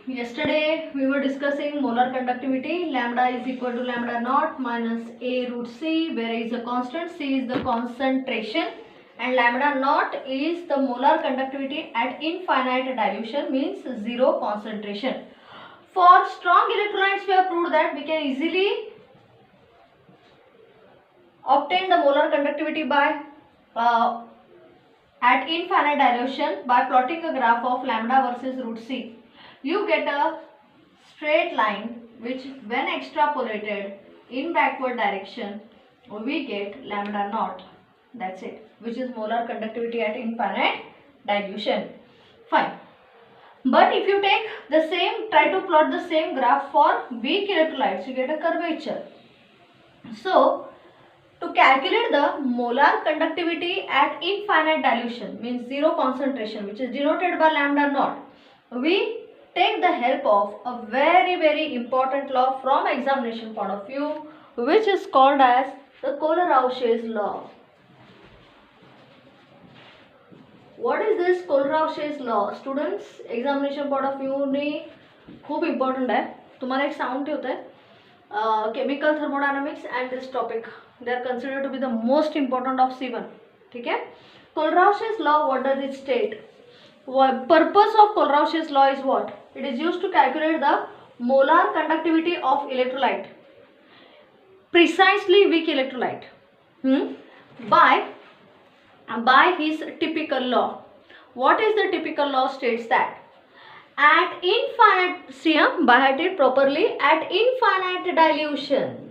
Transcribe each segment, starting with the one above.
Yesterday we were discussing molar conductivity. Lambda is equal to lambda naught minus A root C, where A is a constant, C is the concentration, and lambda naught is the molar conductivity at infinite dilution, means zero concentration. For strong electrolytes we have proved that we can easily obtain the molar conductivity by at infinite dilution by plotting a graph of lambda versus root C. You get a straight line which when extrapolated in backward direction we get lambda naught. That's it, which is molar conductivity at infinite dilution. Fine. But if you take the same, try to plot the same graph for weak electrolytes, you get a curvature. So to calculate the molar conductivity at infinite dilution, means zero concentration, which is denoted by lambda naught, we take the help of a very important law from examination point of view, which is called as the Kohlrausch's law. What is this Kohlrausch's law? Students, examination point of view ने खूब important है. तुम्हारा एक sound ठेवता है. Chemical thermodynamics and this topic, they are considered to be the most important of C1. ठीक है? Kohlrausch's law, what does it state? Purpose of Kohlrausch's law is what? It is used to calculate the molar conductivity of electrolyte, precisely weak electrolyte, by his typical law. What is the typical law? States that at infinite, by it properly, at infinite dilution,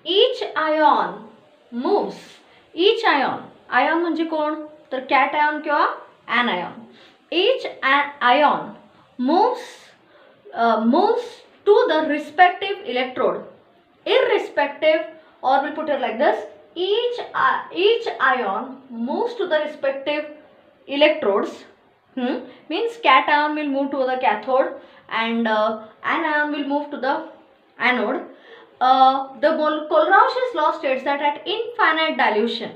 each ion moves. Each ion म्हणजे कोण? तर cation किंवा anion. Each ion moves to the respective electrode, irrespective, or we'll put it like this, each ion moves to the respective electrodes. Means cation will move to the cathode and anion will move to the anode. The Kohlrausch's law states that at infinite dilution,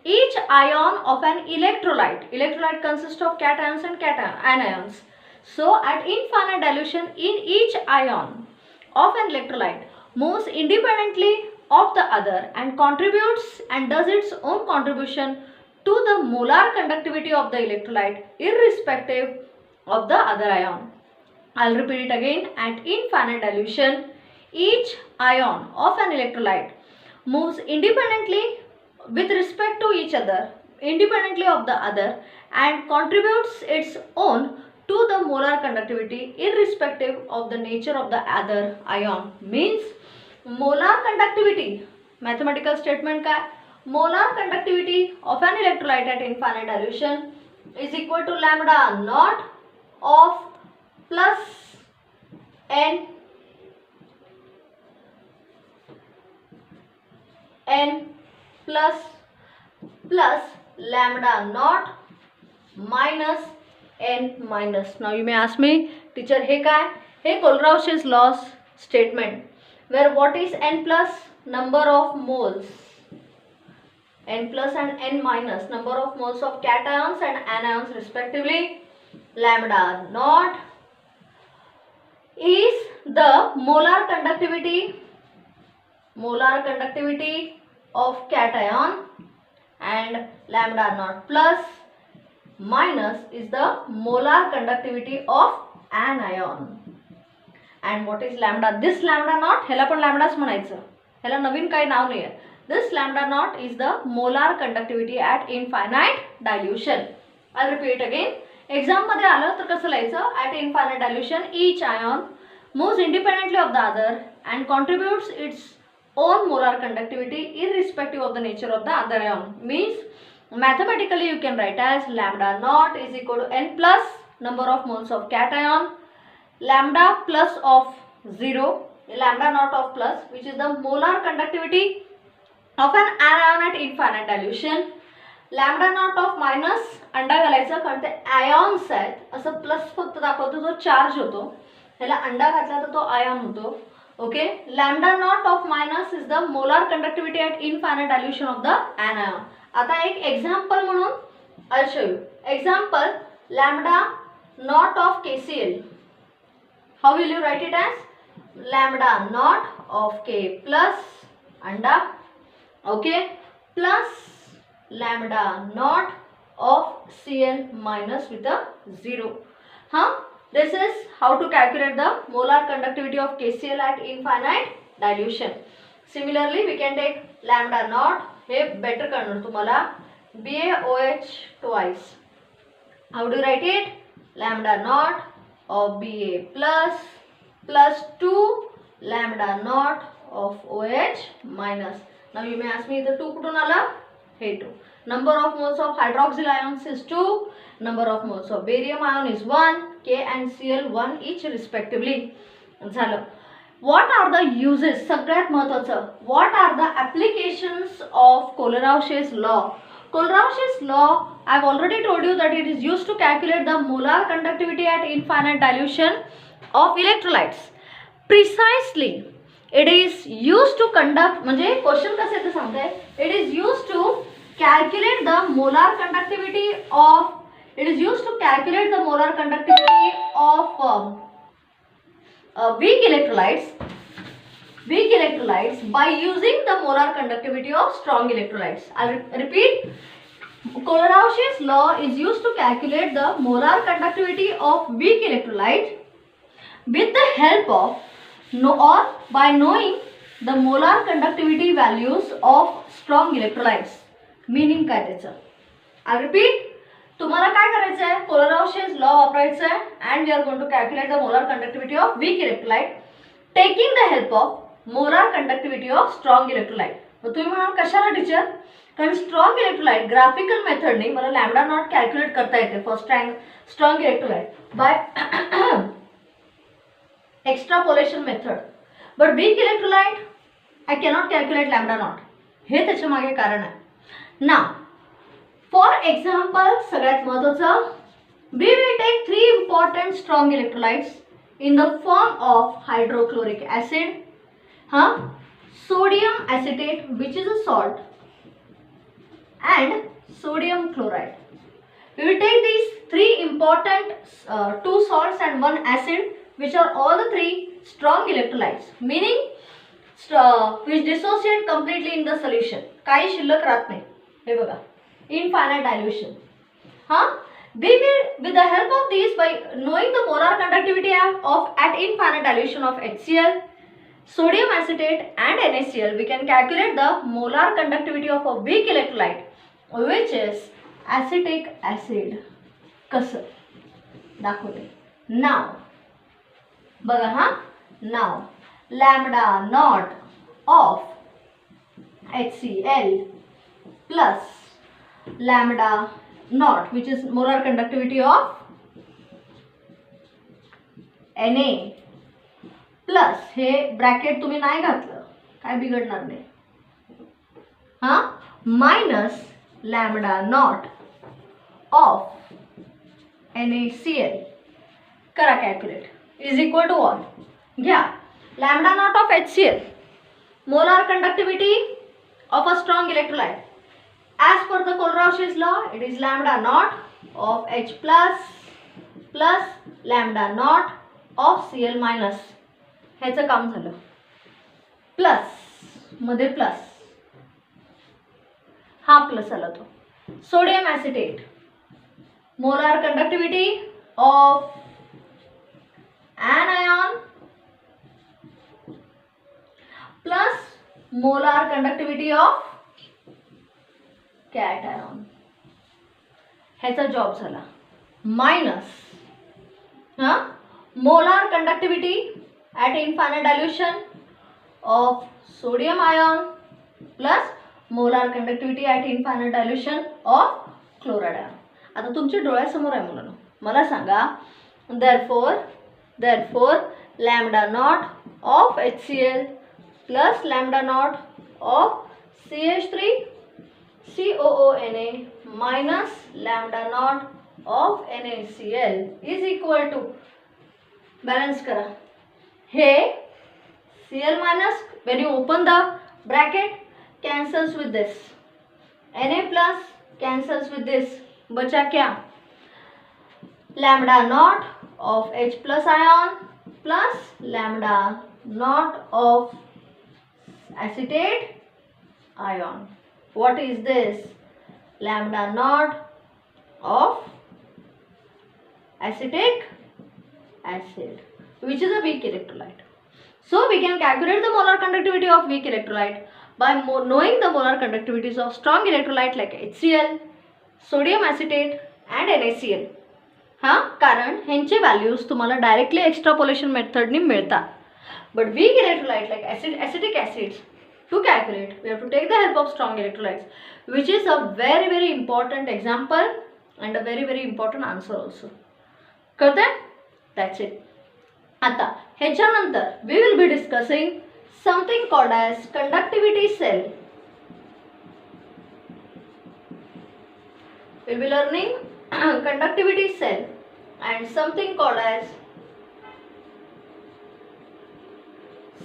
each ion of an electrolyte consists of cations and anions. So at infinite dilution, in each ion of an electrolyte moves independently of the other and contributes and does its own contribution to the molar conductivity of the electrolyte irrespective of the other ion. I'll repeat it again. At infinite dilution, each ion of an electrolyte moves independently with respect to each other, independently of the other, and contributes its own to the molar conductivity irrespective of the nature of the other ion. Means molar conductivity, mathematical statement का molar conductivity of an electrolyte at infinite dilution is equal to lambda naught of plus n plus lambda naught minus n minus. Now you may ask me, teacher, हे काय? हे Kohlrausch's law statement, where what is n plus? Number of moles. N plus and n minus, number of moles of cations and anions respectively. Lambda naught is the molar conductivity of cation, and lambda naught plus minus is the molar conductivity of anion. And what is lambda? This lambda naught, ह्याला पण लॅम्बडाच म्हणायचं, ह्याला नवीन काही नाव नाही आहे. This lambda naught is the molar conductivity at infinite dilution. I'll repeat again. Exam मध्ये आलं तर कसं लिहायचं? At infinite dilution, each ion moves independently of the other and contributes its own molar conductivity irrespective of the nature of the other ion. Means mathematically you can write as lambda naught is equal to n plus number of moles of cation, lambda plus of 0, lambda naught of plus, which is the molar conductivity of an anion at infinite dilution, lambda naught of minus अंडा घालायचा कारण ते ions आहेत, असं plus फक्त दाखवतो जो charge होतो, ह्याला अंडा घातला तर तो आयॉन होतो. Okay, lambda naught of minus is the molar conductivity at infinite dilution of the anion. आता एक एक्झाम्पल म्हणून I show you. Example lambda naught of KCl. How will you write it as lambda naught of K plus अंडा, okay, plus lambda naught of Cl minus with a 0. This is how to calculate the molar conductivity of KCl at infinite dilution. Similarly, we can take lambda naught. हे better करणार तुम्हाला BaOH twice. How do you write it? Lambda naught of Ba plus 2 lambda naught of OH minus. Now you may ask me the 2 कुठून आला? हे 2. Number of moles of hydroxyl ions is 2. Number of moles of barium ion is 1. K and Cl 1 each respectively. झालं. What are the uses? सगळ्यात महत्त्वाचं. What are the applications of Kohlrausch's law? Kohlrausch's law, I've already told you that it is used to calculate the molar conductivity at infinite dilution of electrolytes. Precisely. It is used to conduct, म्हणजे question कसे ते सांगते. It is used to calculate the molar conductivity of. It is used to calculate the molar conductivity of weak electrolytes. Weak electrolytes by using the molar conductivity of strong electrolytes. I'll repeat. Kohlrausch's law is used to calculate the molar conductivity of weak electrolyte with the help of or by knowing the molar conductivity values of strong electrolytes. Meaning काय त्याचं? I'll repeat. तुम्हाला काय करायचं आहे? Kohlrausch's law वापरायचं आहे and we are going to calculate the molar conductivity of weak electrolyte taking the help of molar conductivity of strong electrolyte. मग तुम्ही म्हणाल कशाला टीचर? कारण स्ट्रॉंग इलेक्ट्रोलाइट ग्राफिकल मेथडने मला लॅम्बडा नॉट कॅल्क्युलेट करता येते for strong electrolyte by extrapolation method. But weak electrolyte I cannot calculate lambda naught. हे त्याच्या मागे कारण आहे. Now, for example, सगळ्यात महत्त्वाचं, we will take 3 important strong electrolytes in the form of hydrochloric acid, sodium acetate which is a salt, and sodium chloride. We will take these 3 important 2 salts and 1 acid which are all the 3 strong electrolytes, meaning which dissociate completely in the solution. काही शिल्लक राहत नाही. हे बघा, infinite dilution. We will, with the help of these, by knowing the molar conductivity of at infinite dilution of HCl, sodium acetate and NaCl, we can calculate the molar conductivity of a weak electrolyte, which is acetic acid. कसं दाखवते. Now, बघा now lambda naught of HCl plus lambda naught which is molar conductivity of Na plus हे bracket तुम्ही नाही घातलं काय बिघडणार नाही. Minus lambda naught of NaCl करा calculate is equal to what? घ्या lambda naught of HCl, molar conductivity of a strong electrolyte. As per the Kohlrausch's law, it is lambda naught of H plus lambda naught of Cl minus. ह्याचं काम झालं. Plus मध्ये plus हा plus आला तो. Sodium acetate, molar conductivity of anion plus molar conductivity of cation. ह्याचा job झाला. Minus molar conductivity at infinite dilution of sodium ion plus molar conductivity at infinite dilution of chloride ion. आता तुमच्या डोळ्यासमोर आहे मुलांनो. मला सांगा therefore lambda naught of HCl plus lambda naught of CH3 COONA minus lambda naught of NaCl is equal to, balance करा, हे Cl minus when you open the bracket cancels with this, Na plus cancels with this, बचा क्या, lambda naught of H plus ion plus lambda naught of acetate ion. What is this? Lambda naught of acetic acid, which is a weak electrolyte. So we can calculate the molar conductivity of weak electrolyte by knowing the molar conductivities of strong electrolyte like HCl, sodium acetate and NaCl. कारण ह्यांचे values तुम्हाला directly extrapolation मेथडनी मिळतात. But weak electrolyte like acetic acids, to calculate we have to take the help of strong electrolytes, which is a very important example and a very important answer also. कळतंय? That's it. आता ह्याच्यानंतर we will be discussing something called as conductivity cell. We will be learning conductivity cell and something called as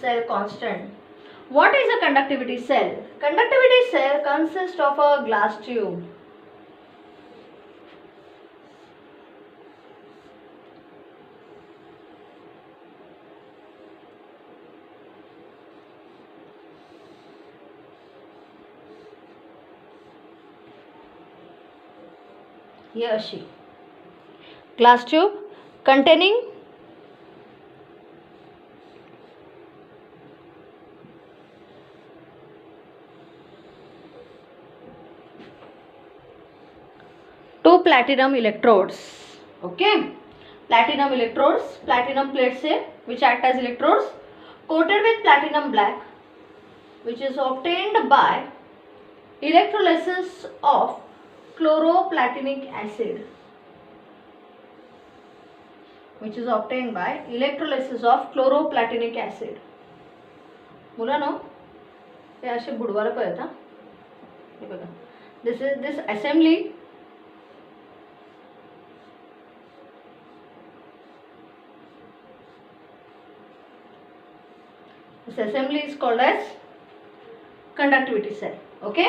cell constant. What is a conductivity cell? Conductivity cell consists of a glass tube. ही अशी glass tube containing two platinum electrodes. Okay, platinum electrodes, platinum plates है which act as electrodes coated with platinum black, which is obtained by electrolysis of chloroplatinic acid, which is obtained by electrolysis of chloroplatinic acid. मुलांनो हे असे बुडवायला पाहिजे हा. हे बघा, this assembly is called as conductivity cell. Okay,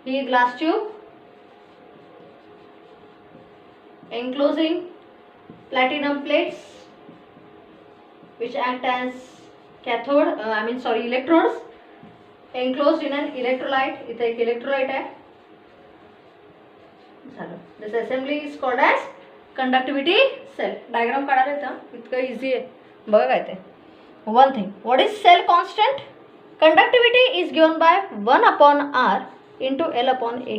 here glass tube enclosing platinum plates which act as cathode electrodes enclosed in an electrolyte. इथे एक electrolyte आहे. झालं. This assembly is called as conductivity cell. Diagram काढायला येतं, इतकं easy आहे. बघा काय ते. One thing, what is cell constant? Conductivity is given by 1 upon R into L upon A.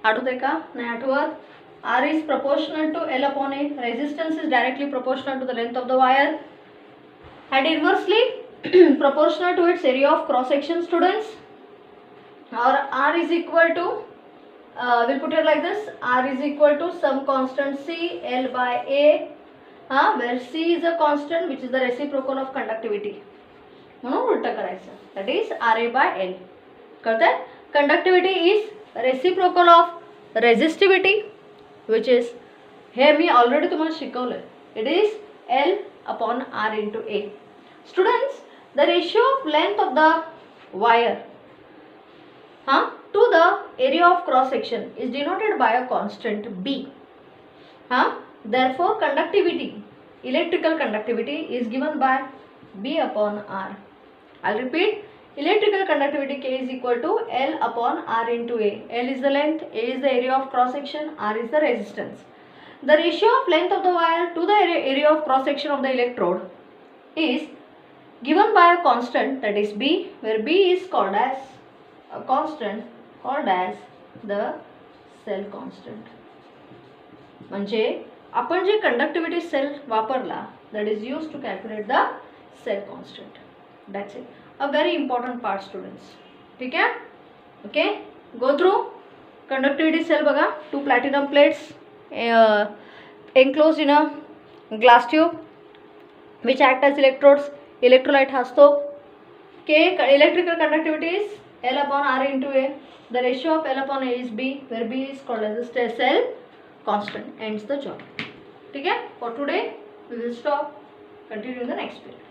आठवतंय का? नाही आठवत? R is proportional to L upon A. Resistance is directly proportional to the length of the wire and inversely proportional to its area of cross section, students. Or R is equal to we'll put it like this, R is equal to some constant C L by A, where C is a constant which is the reciprocal of conductivity. म्हणून उलट करायचं, that is RA by L. कळतंय? Conductivity is reciprocal of resistivity, which is हे मी already तुम्हाला शिकवलंय. It is L upon R into A. Students, the ratio of length of the wire to the area of cross section is denoted by a constant B. Therefore, conductivity, electrical conductivity is given by B upon R. I'll repeat. Electrical conductivity K is equal to L upon R into A. L is the length, A is the area of cross section, R is the resistance. The ratio of length of the wire to the area of cross section of the electrode is given by a constant, that is B, where B is called as a constant called as the cell constant. म्हणजे आपण जे conductivity cell वापरला, that is used to calculate the cell constant. That's it. A very important part, students. ठीक है? Okay. Go through conductivity cell. बघा, 2 platinum plates enclosed in a glass tube which act as electrodes. Electrolyte असतो. K electrical conductivity is L upon R into A. The ratio of L upon A is B, where B is called as the cell constant. Ends the job. ठीक है? For today we will stop. Continue in the next period.